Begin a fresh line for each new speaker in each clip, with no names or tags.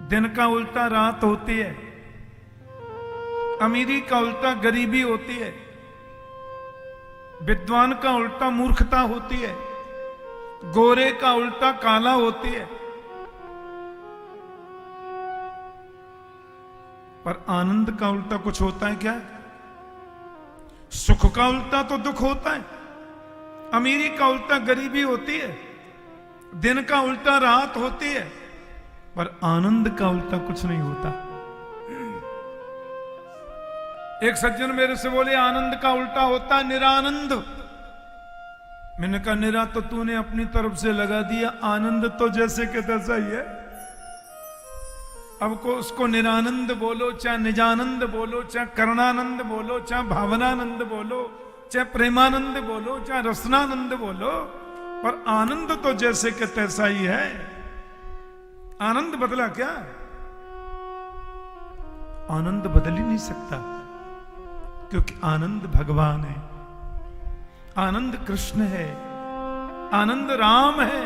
दिन का उल्टा रात होती है, अमीरी का उल्टा गरीबी होती है, विद्वान का उल्टा मूर्खता होती है, गोरे का उल्टा काला होती है। पर आनंद का उल्टा कुछ होता है क्या? सुख का उल्टा तो दुख होता है, अमीरी का उल्टा गरीबी होती है, दिन का उल्टा रात होती है, पर आनंद का उल्टा कुछ नहीं होता। एक सज्जन मेरे से बोले आनंद का उल्टा होता है निरानंद। मैंने कहा निरा तो तूने अपनी तरफ से लगा दिया, आनंद तो जैसे के तैसा ही है। अब को उसको निरानंद बोलो, चाहे निजानंद बोलो, चाहे करणानंद बोलो, चाहे भावनानंद बोलो, चाहे प्रेमानंद बोलो, चाहे रसनानंद बोलो, पर आनंद तो जैसे के तैसा ही है। आनंद बदला क्या? आनंद बदल ही नहीं सकता, क्योंकि आनंद भगवान है, आनंद कृष्ण है, आनंद राम है।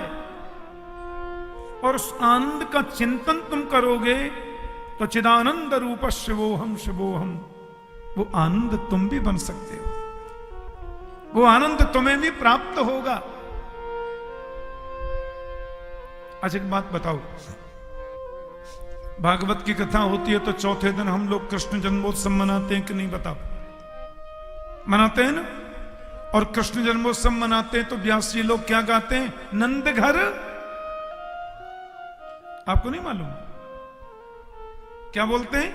और उस आनंद का चिंतन तुम करोगे तो चिदानंद रूप शिवोहम शिवोहम, वो आनंद तुम भी बन सकते हो, वो आनंद तुम्हें भी प्राप्त होगा। अच्छा एक बात बताओ, भागवत की कथा होती है तो चौथे दिन हम लोग कृष्ण जन्मोत्सव मनाते हैं कि नहीं? बताओ, मनाते हैं ना? और कृष्ण जन्मोत्सव मनाते हैं तो व्यास जी लोग क्या गाते हैं? नंद घर। आपको नहीं मालूम क्या बोलते हैं?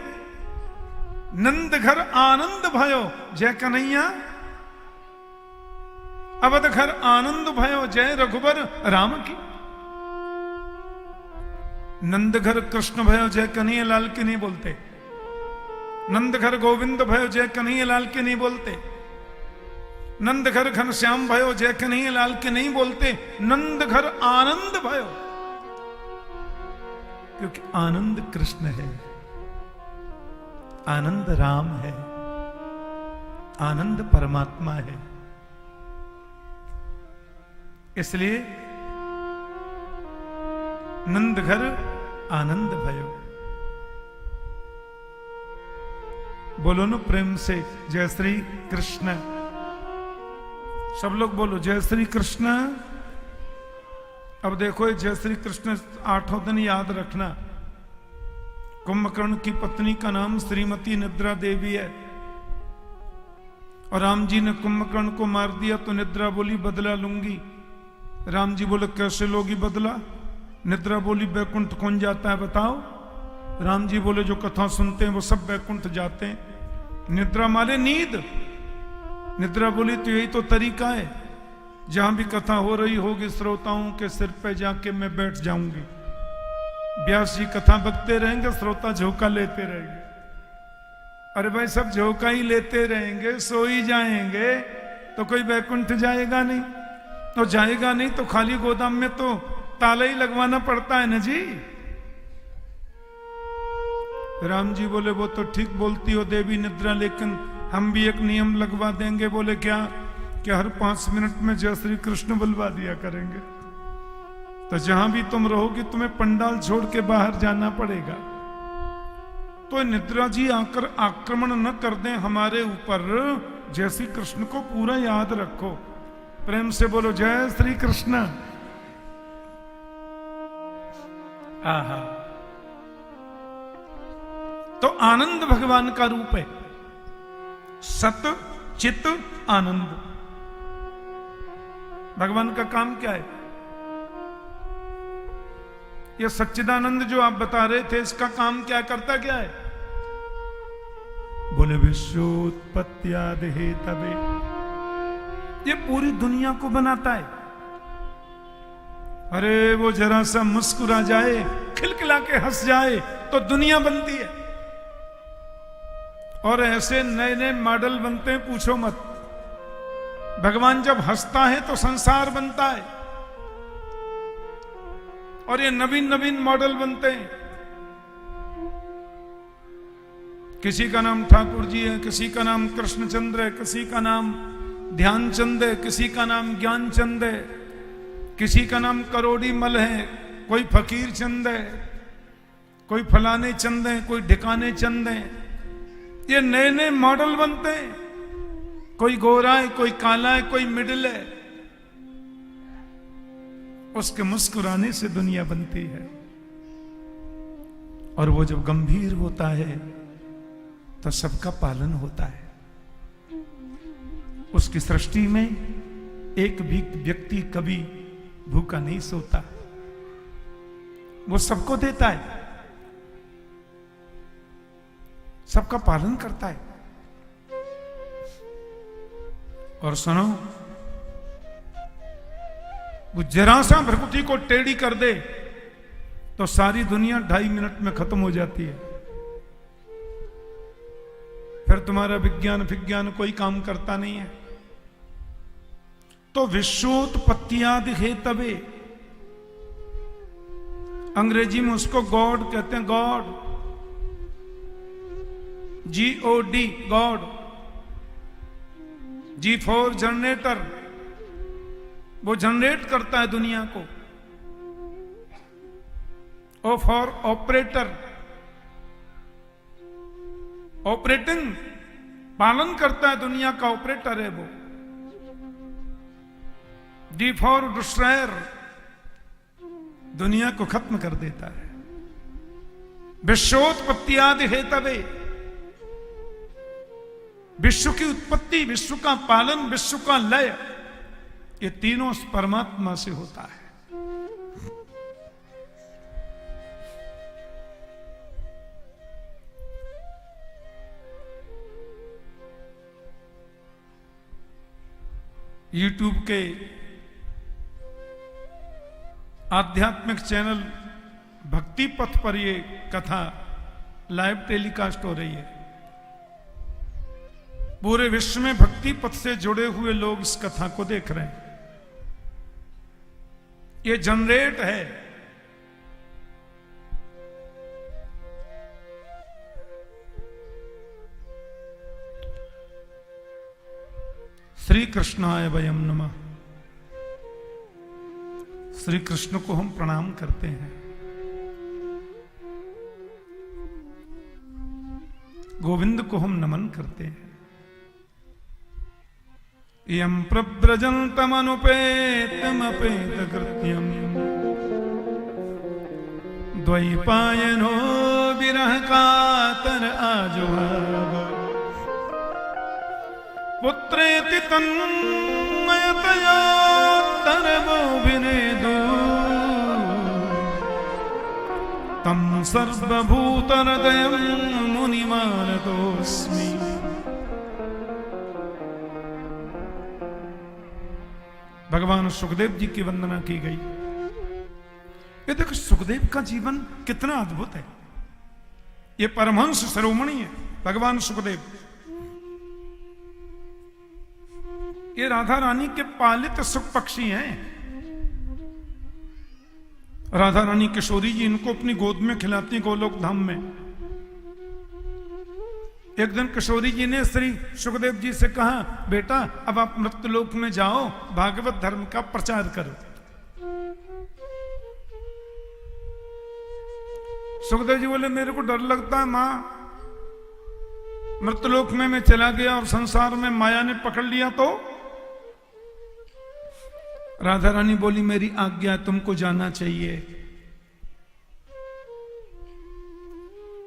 नंद घर आनंद भयो जय कन्हैया, अवध घर आनंद भयो जय रघुबर राम की। नंद घर कृष्ण भयो जय कन्हैया लाल के नहीं बोलते, नंद घर गोविंद भयो जय कन्हैया लाल के नहीं बोलते, नंद घर घनश्याम भयो जय कन्हैया लाल के नहीं बोलते, नंद घर आनंद भयो, क्योंकि आनंद कृष्ण है, आनंद राम है, आनंद परमात्मा है। इसलिए नंद घर आनंद भयो। बोलो ना प्रेम से जय श्री कृष्ण। सब लोग बोलो जय श्री कृष्ण। अब देखो जय श्री कृष्ण 8 दिन याद रखना। कुंभकर्ण की पत्नी का नाम श्रीमती निद्रा देवी है, और राम जी ने कुंभकर्ण को मार दिया तो निद्रा बोली बदला लूंगी। राम जी बोले कैसे लोगी बदला? निद्रा बोली बैकुंठ कौन जाता है बताओ? राम जी बोले जो कथा सुनते हैं वो सब बैकुंठ जाते हैं। निद्रा माने नींद। निद्रा बोली तो यही तो तरीका है, जहां भी कथा हो रही होगी श्रोताओं के सिर पे जाके मैं बैठ जाऊंगी। व्यास जी कथा बकते रहेंगे, श्रोता झोंका लेते रहेंगे। अरे भाई सब झोंका ही लेते रहेंगे, सो ही जाएंगे तो कोई बैकुंठ जाएगा नहीं, तो जाएगा नहीं तो खाली गोदाम में तो ताला ही लगवाना पड़ता है ना जी। राम जी बोले वो तो ठीक बोलती हो देवी निद्रा, लेकिन हम भी एक नियम लगवा देंगे। बोले क्या? कि हर 5 मिनट में जय श्री कृष्ण बुलवा दिया करेंगे, तो जहां भी तुम रहोगे तुम्हें पंडाल छोड़ के बाहर जाना पड़ेगा। तो निद्रा जी आकर आक्रमण न कर दें हमारे ऊपर। जय श्री कृष्ण को पूरा याद रखो। प्रेम से बोलो जय श्री कृष्ण। आहा, तो आनंद भगवान का रूप है, सत चित आनंद। भगवान का काम क्या है? यह सच्चिदानंद जो आप बता रहे थे, इसका काम क्या करता क्या है? बोले विश्वोत्पत्त्यादि हेतवे, ये पूरी दुनिया को बनाता है। अरे वो जरा सा मुस्कुरा जाए, खिलखिला के हंस जाए तो दुनिया बनती है। और ऐसे नए नए मॉडल बनते हैं पूछो मत। भगवान जब हंसता है तो संसार बनता है, और ये नवीन नवीन मॉडल बनते हैं। किसी का नाम ठाकुर जी है, किसी का नाम कृष्णचंद्र है, किसी का नाम ध्यानचंद है, किसी का नाम ज्ञानचंद है, किसी का नाम करोड़ी मल है, कोई फकीर चंद है, कोई फलाने चंद हैं, कोई ढिकाने चंद हैं, ये नए नए मॉडल बनते हैं। कोई गोरा है, कोई काला है, कोई मिडिल है। उसके मुस्कुराने से दुनिया बनती है, और वो जब गंभीर होता है तो सबका पालन होता है। उसकी सृष्टि में एक भी व्यक्ति कभी भूखा नहीं सोता, वो सबको देता है, सबका पालन करता है। और सुनो, वो जरा सा भ्रकुटी को टेढ़ी कर दे तो सारी दुनिया 2.5 मिनट में खत्म हो जाती है। फिर तुम्हारा विज्ञान कोई काम करता नहीं है। तो विश्वोत्पत्तियादि हेतवे, अंग्रेजी में उसको गॉड कहते हैं, God, GOD, God. G for generator, वो जनरेट करता है दुनिया को। O फॉर ऑपरेटर, ऑपरेटिंग, पालन करता है दुनिया का, ऑपरेटर है वो। D फॉर डिस्ट्रॉयर, दुनिया को खत्म कर देता है। विश्वोत्पत्तियादि हेतवे, विश्व की उत्पत्ति, विश्व का पालन, विश्व का लय, ये तीनों परमात्मा से होता है। YouTube के आध्यात्मिक चैनल भक्ति पथ पर ये कथा लाइव टेलीकास्ट हो रही है। पूरे विश्व में भक्ति पथ से जुड़े हुए लोग इस कथा को देख रहे हैं। ये जनरेट है। श्री कृष्णाय वयम नमः। श्री कृष्ण को हम प्रणाम करते हैं। गोविंद को हम नमन करते हैं। यम प्रव्रजन्तमनुपेतमपेत कृत्यम द्वैपायनो विरह कातर आजुहाव पुत्रेति तन्मयतया तरवो विनेदु तम सर्वभूतहृदयं मुनिमानतोऽस्मि। भगवान सुखदेव जी की वंदना की गई। ये देखो सुखदेव का जीवन कितना अद्भुत है। ये परमहंस शिरोमणि है भगवान सुखदेव। ये राधा रानी के पालित सुख पक्षी हैं। राधा रानी किशोरी जी इनको अपनी गोद में खिलाती गोलोक धाम में। एक दिन किशोरी जी ने श्री सुखदेव जी से कहा, बेटा अब आप मृत्युलोक में जाओ, भागवत धर्म का प्रचार करो। सुखदेव जी बोले, मेरे को डर लगता है मां, मृत्युलोक में मैं चला गया और संसार में माया ने पकड़ लिया तो। राधा रानी बोली, मेरी आज्ञा, तुमको जाना चाहिए।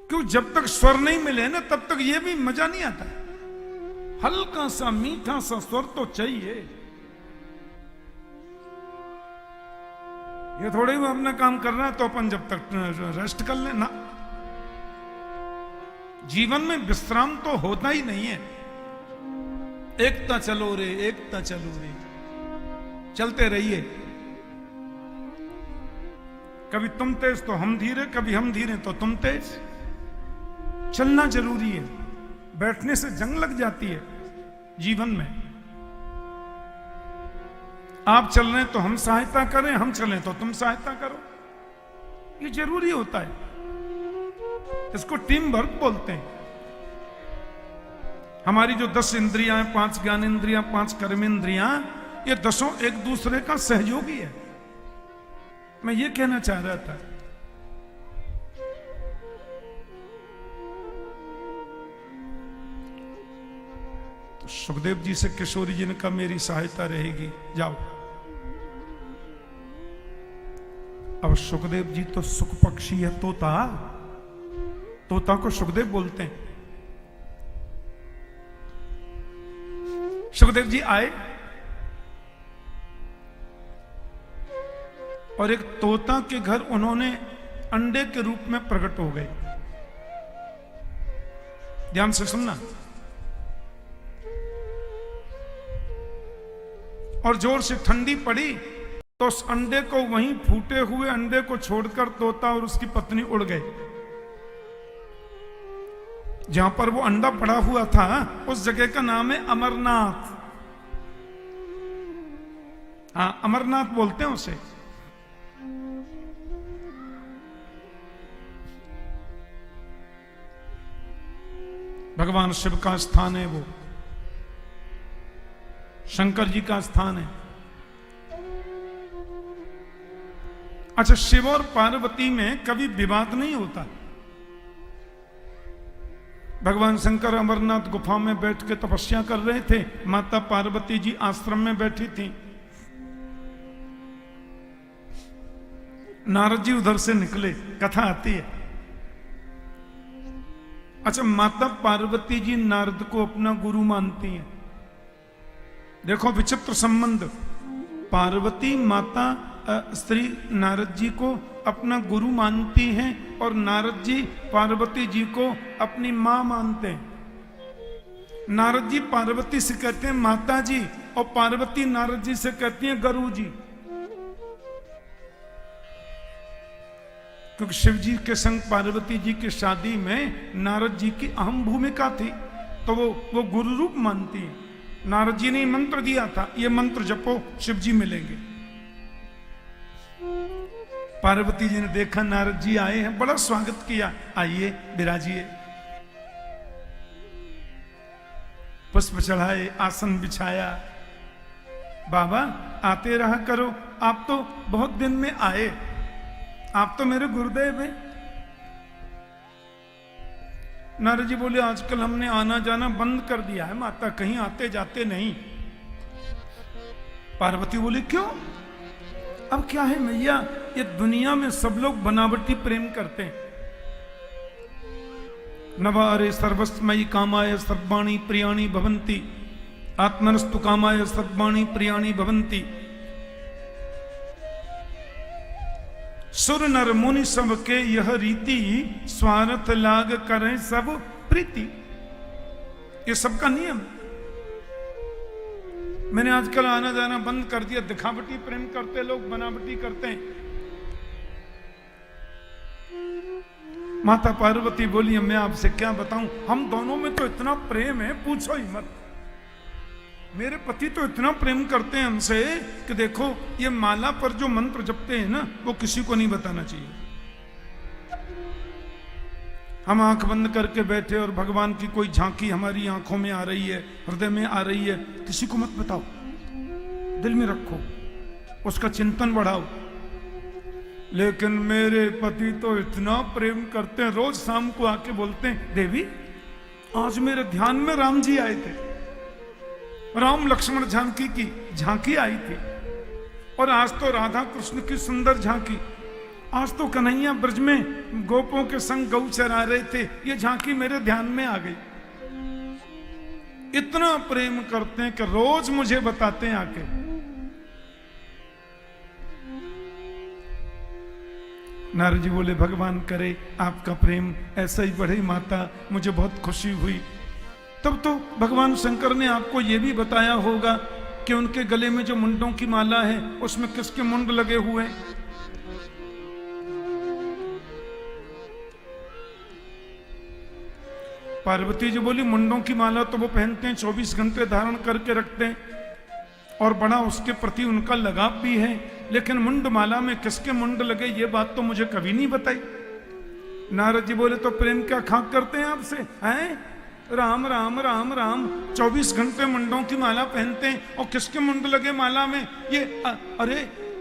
क्यों? जब तक स्वर नहीं मिले ना तब तक ये भी मजा नहीं आता। हल्का सा मीठा सा स्वर तो चाहिए। ये थोड़े ही अपना काम कर रहा है तो अपन जब तक रेस्ट कर लेना। जीवन में विश्राम तो होता ही नहीं है। एकता चलो रे, एकता चलो रे, चलते रहिए। कभी तुम तेज तो हम धीरे, कभी हम धीरे तो तुम तेज। चलना जरूरी है। बैठने से जंग लग जाती है जीवन में। आप चल रहे हैं तो हम सहायता करें, हम चलें तो तुम सहायता करो। ये जरूरी होता है। इसको टीम वर्क बोलते हैं। हमारी जो 10 इंद्रियां हैं, 5 ज्ञान इंद्रियां, 5 कर्म इंद्रियां, ये 10 एक दूसरे का सहयोगी है। मैं ये कहना चाह रहा था। सुखदेव जी से किशोरी जी ने कहा मेरी सहायता रहेगी, जाओ। अब सुखदेव जी तो सुख पक्षी है, तोता को सुखदेव बोलते हैं। सुखदेव जी आए और एक तोता के घर उन्होंने अंडे के रूप में प्रकट हो गए। ध्यान से सुनना। और जोर से ठंडी पड़ी तो उस अंडे को, वहीं फूटे हुए अंडे को छोड़कर तोता और उसकी पत्नी उड़ गए। जहां पर वो अंडा पड़ा हुआ था उस जगह का नाम है अमरनाथ। हाँ, अमरनाथ बोलते हैं उसे। भगवान शिव का स्थान है वो, शंकर जी का स्थान है। अच्छा, शिव और पार्वती में कभी विवाद नहीं होता। भगवान शंकर अमरनाथ गुफा में बैठ के तपस्या कर रहे थे, माता पार्वती जी आश्रम में बैठी थी। नारद जी उधर से निकले, कथा आती है। अच्छा, माता पार्वती जी नारद को अपना गुरु मानती हैं। देखो विचित्र संबंध। पार्वती माता श्री नारद जी को अपना गुरु मानती हैं और नारद जी पार्वती जी को अपनी मां मानते हैं। नारद जी पार्वती से कहते हैं माता जी, और पार्वती नारद जी से कहती हैं गुरु जी। क्योंकि शिव जी के संग पार्वती जी की शादी में नारद जी की अहम भूमिका थी, तो वो गुरु रूप मानती है। नारद जी ने मंत्र दिया था, ये मंत्र जपो शिव जी मिलेंगे। पार्वती जी ने देखा नारद जी आए हैं, बड़ा स्वागत किया, आइए विराजिए। पुष्प चढ़ाए, आसन बिछाया। बाबा आते रहा करो, आप तो बहुत दिन में आए, आप तो मेरे गुरुदेव हैं। नारद जी बोले आजकल हमने आना जाना बंद कर दिया है माता, कहीं आते जाते नहीं। पार्वती बोली क्यों? अब क्या है मैया, ये दुनिया में सब लोग बनावटी प्रेम करते हैं। नवारे सर्वस्मयी कामाय सर्वाणी प्रियाणी भवंती, आत्मनस्तु कामाय सर्वाणी प्रियाणी भवंती। सुर नर मुनि सब के यह रीति, स्वार्थ लाग करें सब प्रीति। ये सबका नियम। मैंने आजकल आना जाना बंद कर दिया, दिखावटी प्रेम करते लोग, बनावटी करते हैं। माता पार्वती बोली मैं आपसे क्या बताऊं, हम दोनों में तो इतना प्रेम है पूछो ही मत। मेरे पति तो इतना प्रेम करते हैं हमसे कि देखो ये माला पर जो मंत्र जपते हैं ना, वो किसी को नहीं बताना चाहिए। हम आंख बंद करके बैठे और भगवान की कोई झांकी हमारी आंखों में आ रही है, हृदय में आ रही है, किसी को मत बताओ, दिल में रखो, उसका चिंतन बढ़ाओ। लेकिन मेरे पति तो इतना प्रेम करते हैं, रोज शाम को आके बोलते हैं देवी आज मेरे ध्यान में राम जी आए थे, राम लक्ष्मण जानकी की झांकी आई थी, और आज तो राधा कृष्ण की सुंदर झांकी, आज तो कन्हैया ब्रज में गोपों के संग गौ चरा रहे थे, ये झांकी मेरे ध्यान में आ गई। इतना प्रेम करते हैं कि रोज मुझे बताते हैं आके। नारद जी बोले भगवान करे आपका प्रेम ऐसा ही बढ़े माता, मुझे बहुत खुशी हुई। तब तो भगवान शंकर ने आपको यह भी बताया होगा कि उनके गले में जो मुंडों की माला है उसमें किसके मुंड लगे हुए हैं। पार्वती जी बोली मुंडों की माला तो वो पहनते हैं, 24 घंटे धारण करके रखते हैं और बड़ा उसके प्रति उनका लगाव भी है, लेकिन मुंड माला में किसके मुंड लगे ये बात तो मुझे कभी नहीं बताई। नारद जी बोले तो प्रेम क्या खाक करते हैं आपसे, हैं? राम राम राम राम 24 घंटे मुंडों की माला पहनते हैं और किसके मुंड लगे माला में ये अरे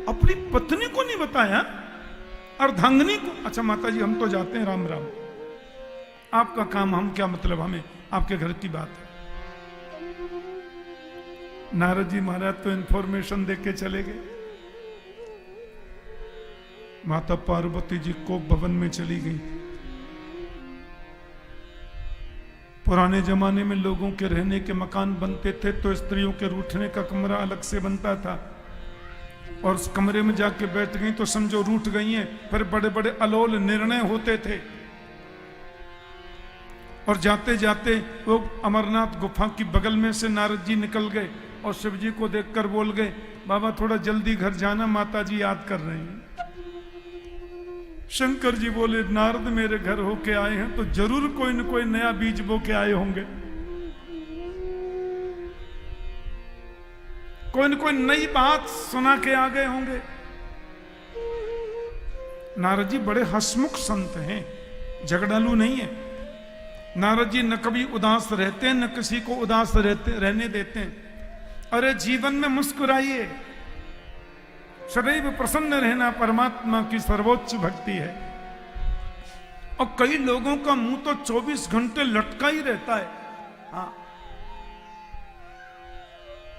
अपनी पत्नी को नहीं बताया, अर्धांगिनी को। अच्छा माता जी हम तो जाते हैं, राम राम, आपका काम हम क्या मतलब, हमें आपके घर की बात है। नारद जी महाराज तो इंफॉर्मेशन दे के चले गए। माता पार्वती जी को भवन में चली गई। पुराने जमाने में लोगों के रहने के मकान बनते थे तो स्त्रियों के रूठने का कमरा अलग से बनता था, और उस कमरे में जाके बैठ गई तो समझो रूठ गई हैं। फिर बड़े बड़े अलोल निर्णय होते थे, और जाते जाते वो अमरनाथ गुफा की बगल में से नारद जी निकल गए और शिव जी को देखकर बोल गए, बाबा थोड़ा जल्दी घर जाना, माता जी याद कर रही हैं। शंकर जी बोले, नारद मेरे घर होके आए हैं तो जरूर कोई न कोई नया बीज बो के आए होंगे, कोई न कोई नई बात सुना के आ गए होंगे। नारद जी बड़े हंसमुख संत हैं, झगड़ालू नहीं है। नारद जी न कभी उदास रहते हैं, न किसी को उदास रहने देते हैं। अरे जीवन में मुस्कुराइए, सदैव प्रसन्न रहना परमात्मा की सर्वोच्च भक्ति है। और कई लोगों का मुंह तो 24 घंटे लटका ही रहता है। हाँ,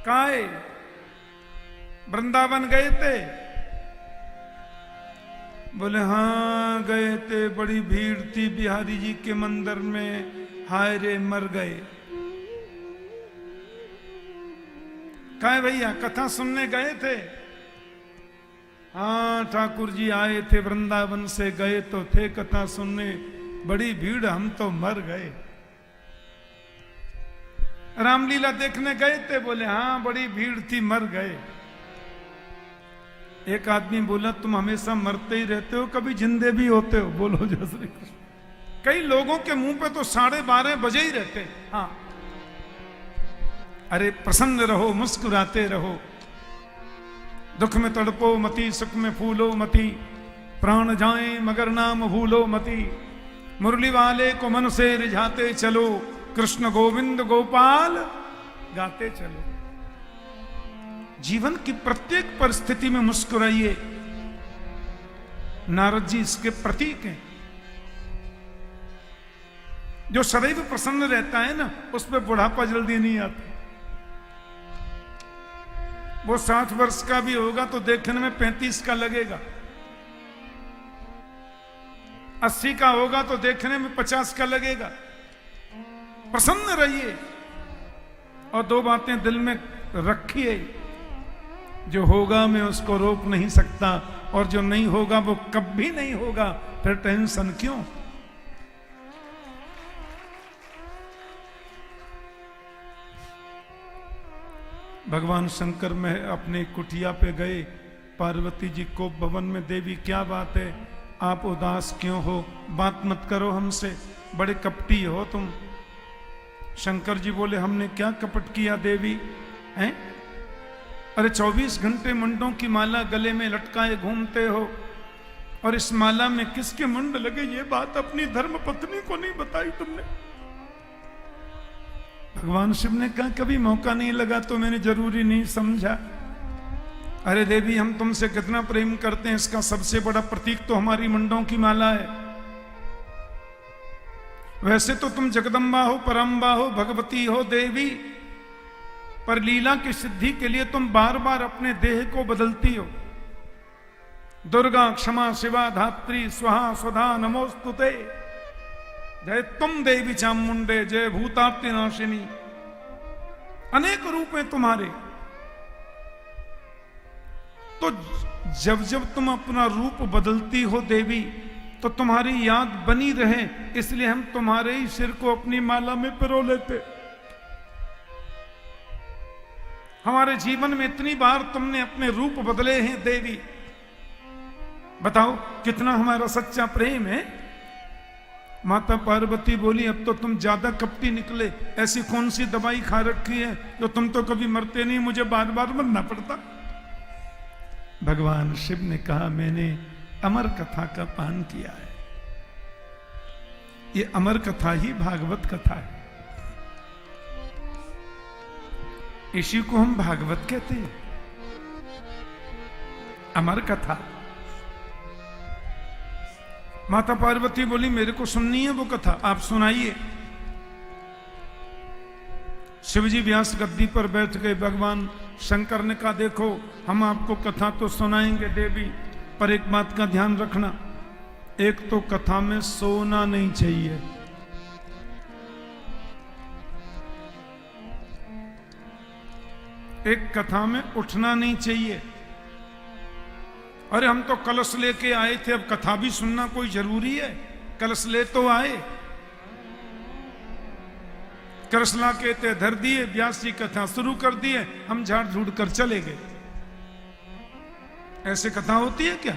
काहे वृंदावन गए थे? बोले हाँ गए थे, बड़ी भीड़ थी बिहारी जी के मंदिर में, हाय रे मर गए। काहे भैया कथा सुनने गए थे? हाँ ठाकुर जी आए थे वृंदावन से, गए तो थे कथा सुनने, बड़ी भीड़, हम तो मर गए। रामलीला देखने गए थे? बोले हाँ बड़ी भीड़ थी, मर गए। एक आदमी बोला, तुम हमेशा मरते ही रहते हो, कभी जिंदे भी होते हो? बोलो जय श्री कृष्ण। कई लोगों के मुंह पे तो 12:30 बजे ही रहते। हाँ, अरे प्रसन्न रहो, मुस्कुराते रहो, दुख में तड़पो मती, सुख में फूलो मती, प्राण जाए मगर नाम भूलो मती, मुरली वाले को मन से रिझाते चलो, कृष्ण गोविंद गोपाल गाते चलो। जीवन की प्रत्येक परिस्थिति में मुस्कुराइए। नारद जी इसके प्रतीक हैं। जो सदैव प्रसन्न रहता है ना, उसमें बुढ़ापा जल्दी नहीं आता। वो 60 वर्ष का भी होगा तो देखने में 35 का लगेगा, 80 का होगा तो देखने में 50 का लगेगा। प्रसन्न रहिए और 2 बातें दिल में रखिए, जो होगा मैं उसको रोक नहीं सकता, और जो नहीं होगा वो कभी नहीं होगा, फिर टेंशन क्यों? भगवान शंकर में अपने कुटिया पे गए, पार्वती जी को भवन में, देवी क्या बात है, आप उदास क्यों हो, बात मत करो हमसे, बड़े कपटी हो तुम। शंकर जी बोले, हमने क्या कपट किया देवी? हैं? अरे 24 घंटे मुंडों की माला गले में लटकाए घूमते हो, और इस माला में किसके मुंड लगे ये बात अपनी धर्म पत्नी को नहीं बताई तुमने। भगवान शिव ने कहा, कभी मौका नहीं लगा तो मैंने जरूरी नहीं समझा। अरे देवी, हम तुमसे कितना प्रेम करते हैं, इसका सबसे बड़ा प्रतीक तो हमारी मुंडों की माला है। वैसे तो तुम जगदम्बा हो, परम्बा हो, भगवती हो, देवी, पर लीला की सिद्धि के लिए तुम बार बार अपने देह को बदलती हो। दुर्गा, क्षमा, शिवा, धात्री, स्वाहा, स्वधा, नमोस्तुते। जय तुम देवी चामुंडे, जय भूतार्ति नाशिनी। अनेक रूप हैं तुम्हारे। तो जब जब तुम अपना रूप बदलती हो देवी, तो तुम्हारी याद बनी रहे, इसलिए हम तुम्हारे ही सिर को अपनी माला में पिरो लेते। हमारे जीवन में इतनी बार तुमने अपने रूप बदले हैं देवी, बताओ कितना हमारा सच्चा प्रेम है। माता पार्वती बोली, अब तो तुम ज्यादा कपटी निकले, ऐसी कौन सी दवाई खा रखी है जो तुम तो कभी मरते नहीं, मुझे बार बार मरना पड़ता। भगवान शिव ने कहा, मैंने अमर कथा का पान किया है। ये अमर कथा ही भागवत कथा है, इसी को हम भागवत कहते हैं, अमर कथा। माता पार्वती बोली, मेरे को सुननी है वो कथा, आप सुनाइए। शिवजी व्यास गद्दी पर बैठ गए। भगवान शंकर ने कहा देखो हम आपको कथा तो सुनाएंगे देवी, पर एक बात का ध्यान रखना, एक तो कथा में सोना नहीं चाहिए, एक कथा में उठना नहीं चाहिए। अरे हम तो कलश लेके आए थे, अब कथा भी सुनना कोई जरूरी है? कलश ले तो आए, कलश ला के ते धर दिए, व्यास जी कथा शुरू कर दिए, हम झाड़ झूड़ कर चले गए। ऐसे कथा होती है क्या?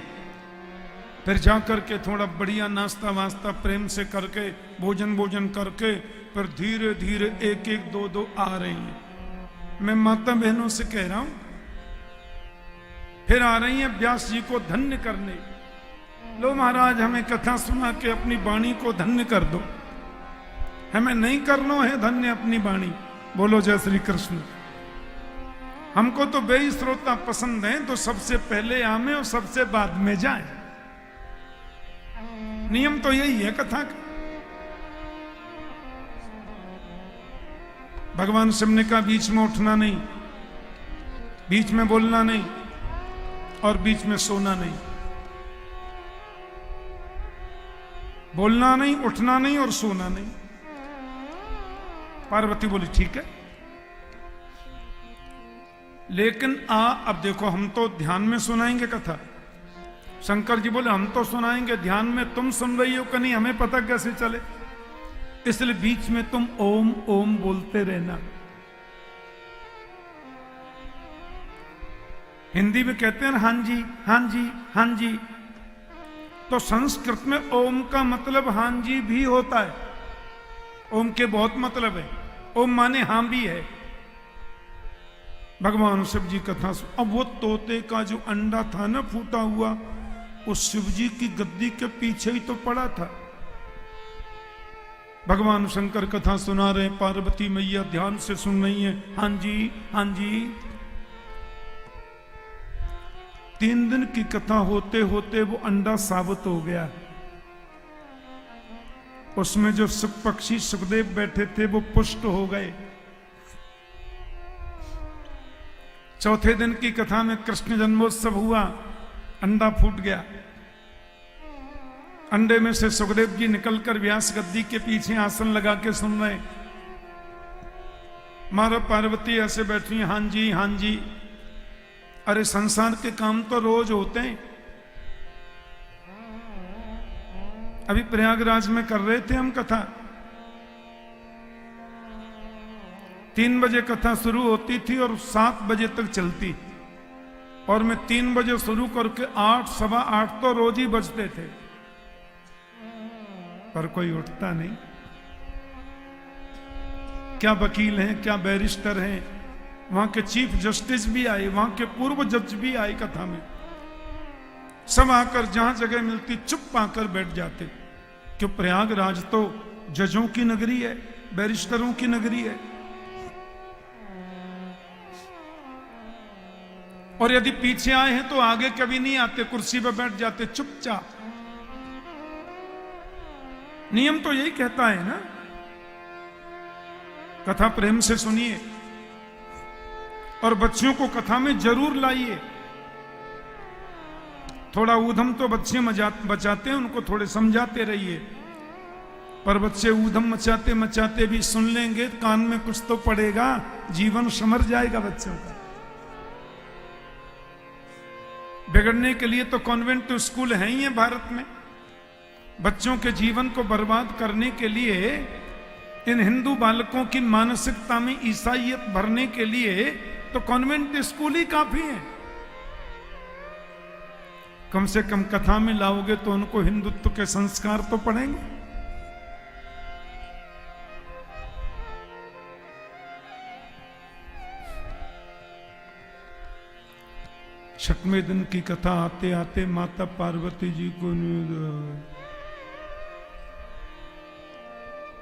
फिर जाकर के थोड़ा बढ़िया नाश्ता वास्ता प्रेम से करके भोजन करके फिर धीरे धीरे एक एक दो दो आ रही हैं। मैं माता बहनों से कह रहा हूं, फिर आ रही हैं व्यास जी को धन्य करने। लो महाराज हमें कथा सुना के अपनी वाणी को धन्य कर दो, हमें नहीं करना है धन्य अपनी वाणी। बोलो जय श्री कृष्ण। हमको तो बेई श्रोता पसंद है, तो सबसे पहले आमे और सबसे बाद में जाए। नियम तो यही है कथा का। भगवान शिव ने कहा बीच में उठना नहीं, बीच में बोलना नहीं और बीच में सोना नहीं। बोलना नहीं, उठना नहीं और सोना नहीं। पार्वती बोली ठीक है, लेकिन अब देखो हम तो ध्यान में सुनाएंगे कथा। शंकर जी बोले हम तो सुनाएंगे ध्यान में, तुम सुन रही हो कि नहीं हमें पता कैसे चले, इसलिए बीच में तुम ओम ओम बोलते रहना। हिंदी में कहते हैं हां जी हां जी हां जी, तो संस्कृत में ओम का मतलब हां जी भी होता है। ओम के बहुत मतलब है, ओम माने हां भी है। भगवान शिव जी कथा अब वो तोते का जो अंडा था ना फूटा हुआ, उस शिव जी की गद्दी के पीछे ही तो पड़ा था। भगवान शंकर कथा सुना रहे, पार्वती मैया ध्यान से सुन रही है, हां जी हां जी। 3 दिन की कथा होते होते वो अंडा साबित हो गया। उसमें जो सुख पक्षी सुखदेव बैठे थे वो पुष्ट हो गए। चौथे दिन की कथा में कृष्ण जन्मोत्सव हुआ, अंडा फूट गया। अंडे में से सुखदेव जी निकलकर व्यास गद्दी के पीछे आसन लगा के सुन रहे। मारा पार्वती ऐसे बैठी हां जी हां जी। अरे संसार के काम तो रोज होते हैं। अभी प्रयागराज में कर रहे थे हम कथा, 3 बजे कथा शुरू होती थी और 7 बजे तक चलती, और मैं 3 बजे शुरू करके 8 सवा 8 तो रोज ही बजते थे, पर कोई उठता नहीं। क्या वकील हैं, क्या बैरिस्टर हैं, वहां के चीफ जस्टिस भी आए, वहां के पूर्व जज भी आए कथा में। सब आकर जहां जगह मिलती चुप आकर बैठ जाते, क्यों प्रयागराज तो जजों की नगरी है, बैरिस्टरों की नगरी है। और यदि पीछे आए हैं तो आगे कभी नहीं आते, कुर्सी पर बैठ जाते चुपचाप। नियम तो यही कहता है ना। कथा प्रेम से सुनिए और बच्चियों को कथा में जरूर लाइए। थोड़ा ऊधम तो बच्चे बचाते हैं, उनको थोड़े समझाते रहिए, पर बच्चे ऊधम मचाते मचाते भी सुन लेंगे, कान में कुछ तो पड़ेगा, जीवन संवर जाएगा बच्चों का। बिगड़ने के लिए तो कॉन्वेंट स्कूल है ही है भारत में। बच्चों के जीवन को बर्बाद करने के लिए, इन हिंदू बालकों की मानसिकता में ईसाईयत भरने के लिए तो कॉन्वेंट स्कूल ही काफी है। कम से कम कथा में लाओगे तो उनको हिंदुत्व के संस्कार तो पढ़ेंगे। छठवें दिन की कथा आते आते माता पार्वती जी को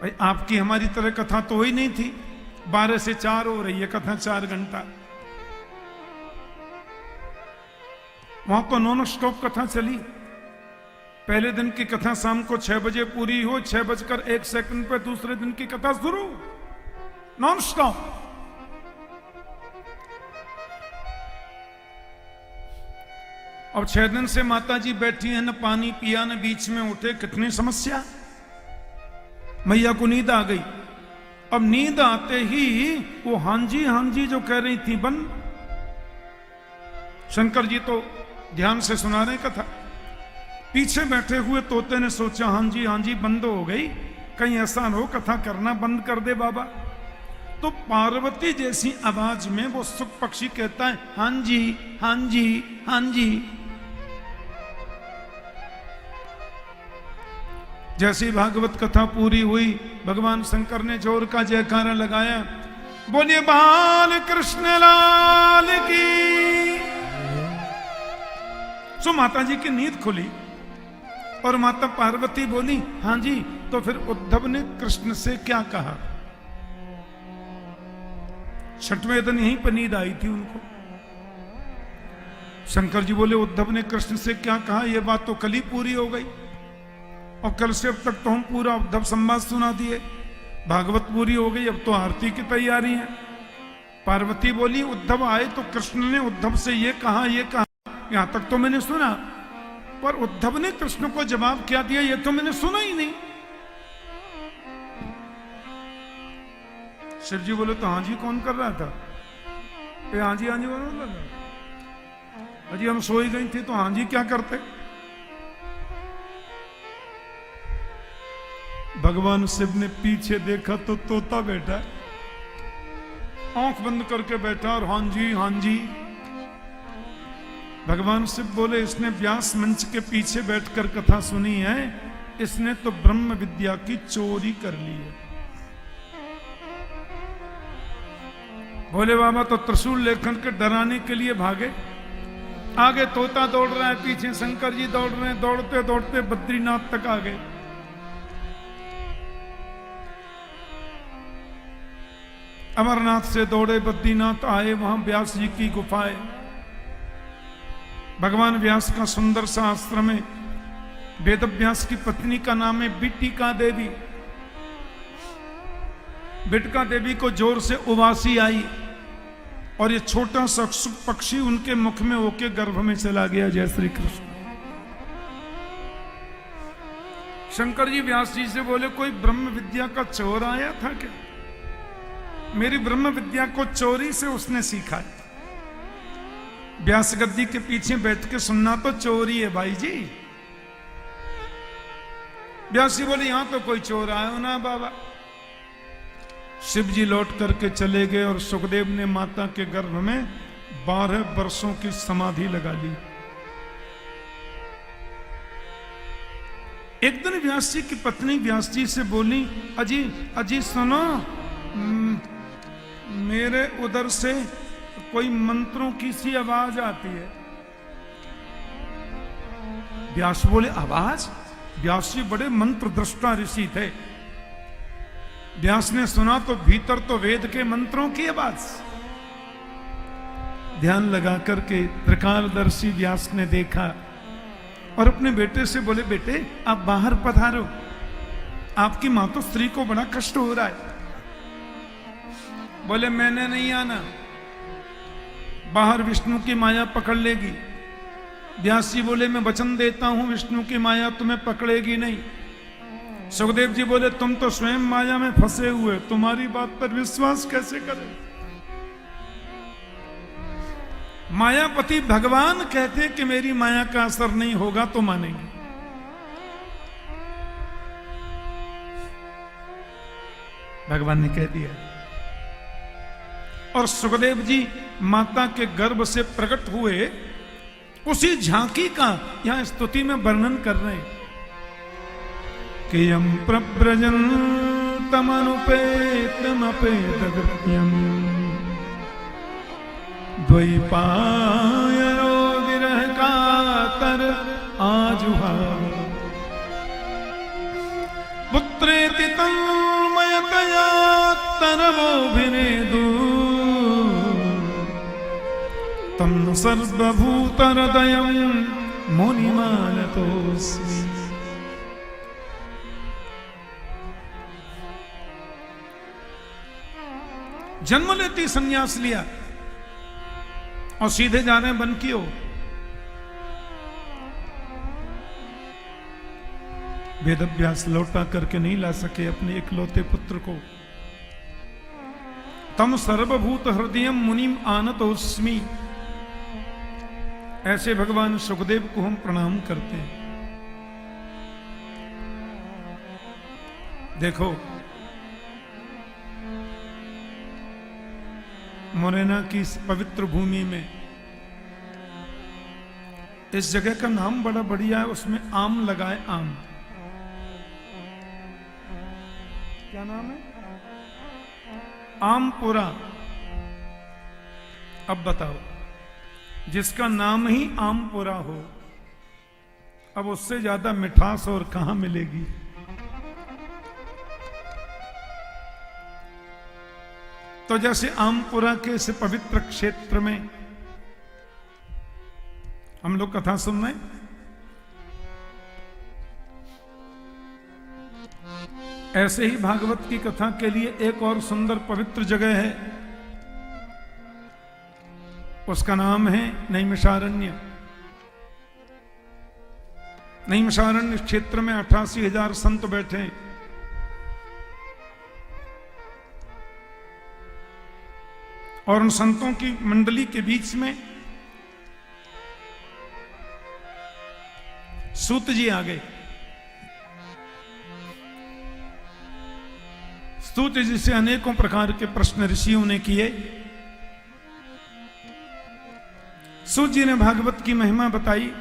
भाई आपकी हमारी तरह कथा तो हुई नहीं थी, 12 से 4 हो रही है कथा, 4 घंटा। वहां तो नॉन स्टॉप कथा चली। पहले दिन की कथा शाम को 6 बजे पूरी हो, 6:01 पे दूसरे दिन की कथा शुरू। Non stop. अब 6 दिन से माता जी बैठी हैं, न पानी पिया न बीच में उठे, कितनी समस्या। मैया को नींद आ गई। अब नींद आते ही वो हाँ जी जो कह रही थी बंद। शंकर जी तो ध्यान से सुना रहे कथा। पीछे बैठे हुए तोते ने सोचा हाँ जी बंद हो गई, कहीं ऐसा न हो कथा करना बंद कर दे बाबा। तो पार्वती जैसी आवाज में वो सुख पक्षी कहता है हाँ जी। जैसी भागवत कथा पूरी हुई, भगवान शंकर ने जोर का जयकारा लगाया, बोलिए बाल कृष्ण लाल की। सो माता जी की नींद खुली और माता पार्वती बोली हाँ जी। तो फिर उद्धव ने कृष्ण से क्या कहा? 6वें दिन यहीं पर नींद आई थी उनको। शंकर जी बोले उद्धव ने कृष्ण से क्या कहा? यह बात तो कल ही पूरी हो गई और कल से अब तक तो हम पूरा उद्धव संवाद सुना दिए, भागवत पूरी हो गई, अब तो आरती की तैयारी है। पार्वती बोली उद्धव आए तो कृष्ण ने उद्धव से ये कहा यहां तक तो मैंने सुना, पर उद्धव ने कृष्ण को जवाब क्या दिया ये तो मैंने सुना ही नहीं। शिव जी बोले तो हाँ जी कौन कर रहा था? हाँ जी बोल रहा। अजी हम सोई गई थी तो हाँ जी क्या करते? भगवान शिव ने पीछे देखा तो तोता बैठा, आंख बंद करके बैठा और हाँ जी। भगवान शिव बोले इसने व्यास मंच के पीछे बैठकर कथा सुनी है, इसने तो ब्रह्म विद्या की चोरी कर ली है। भोले बाबा तो त्रिशूल लेकर के डराने के लिए भागे। आगे तोता दौड़ रहा है, पीछे शंकर जी दौड़ रहे हैं। दौड़ते दौड़ते बद्रीनाथ तक आ गए। अमरनाथ से दौड़े बद्रीनाथ आए, वहां व्यास जी की गुफाएं। भगवान व्यास का सुंदर सा आश्रम है। वेद व्यास की पत्नी का नाम है बिटिका देवी। बिटिका देवी को जोर से उबासी आई और ये छोटा सा पक्षी उनके मुख में होके गर्भ में चला गया। जय श्री कृष्ण। शंकर जी व्यास जी से बोले कोई ब्रह्म विद्या का चोर आया था क्या? मेरी ब्रह्म विद्या को चोरी से उसने सीखा है। व्यास गद्दी के पीछे बैठ के सुनना तो चोरी है भाई जी। व्यास जी बोले यहां तो कोई चोर आया ना बाबा। शिव जी लौट करके चले गए और सुखदेव ने माता के गर्भ में 12 वर्षों की समाधि लगा ली। एक दिन व्यास जी की पत्नी व्यास जी से बोली अजी सुनो, मेरे उधर से कोई मंत्रों की सी आवाज आती है। व्यास बोले आवाज? व्यास जी बड़े मंत्र दृष्टा ऋषि थे। व्यास ने सुना तो भीतर तो वेद के मंत्रों की आवाज। ध्यान लगा करके त्रिकालदर्शी व्यास ने देखा और अपने बेटे से बोले बेटे आप बाहर पधारो, आपकी मां तो स्त्री को बड़ा कष्ट हो रहा है। बोले मैंने नहीं आना, बाहर विष्णु की माया पकड़ लेगी। व्यास जी बोले मैं वचन देता हूं विष्णु की माया तुम्हें पकड़ेगी नहीं। सुखदेव जी बोले तुम तो स्वयं माया में फंसे हुए, तुम्हारी बात पर विश्वास कैसे करें? मायापति भगवान कहते कि मेरी माया का असर नहीं होगा तो मानेंगे। भगवान ने कह दिया। और सुखदेव जी माता के गर्भ से प्रकट हुए उसी झांकी का यहां स्तुति में वर्णन कर रहे हैं कि यम प्रव्रजन तमनुपेतमपेतकृत्यम द्वैपायनो विरह कातर आजुहाव पुत्रेति तन्मयतया तनवोभिनेदु तन्न सर्वभूतहृदयं मुनिमानतोऽस्मि। जन्म लेती संन्यास लिया और सीधे जा रहे हैं वन की ओर। वेद अभ्यास लौटा करके नहीं ला सके अपने इकलौते पुत्र को। तम सर्वभूत हृदय मुनिम आनतोस्मि, ऐसे भगवान सुखदेव को हम प्रणाम करते हैं। देखो मुरैना की इस पवित्र भूमि में इस जगह का नाम बड़ा बढ़िया है, उसमें आम लगाए। आम क्या नाम है? आमपुरा। अब बताओ, जिसका नाम ही आमपुरा हो, अब उससे ज्यादा मिठास और कहां मिलेगी? तो जैसे आमपुरा के इस पवित्र क्षेत्र में हम लोग कथा सुन रहे हैं, ऐसे ही भागवत की कथा के लिए एक और सुंदर पवित्र जगह है, उसका नाम है नैमिषारण्य। नैमिषारण्य क्षेत्र में 88,000 संत बैठे हैं। और उन संतों की मंडली के बीच में सूत जी आ गए। सूत जी से अनेकों प्रकार के प्रश्न ऋषियों ने किए। सूत जी ने भागवत की महिमा बताई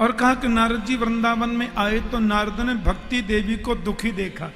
और कहा कि नारद जी वृंदावन में आए तो नारद ने भक्ति देवी को दुखी देखा।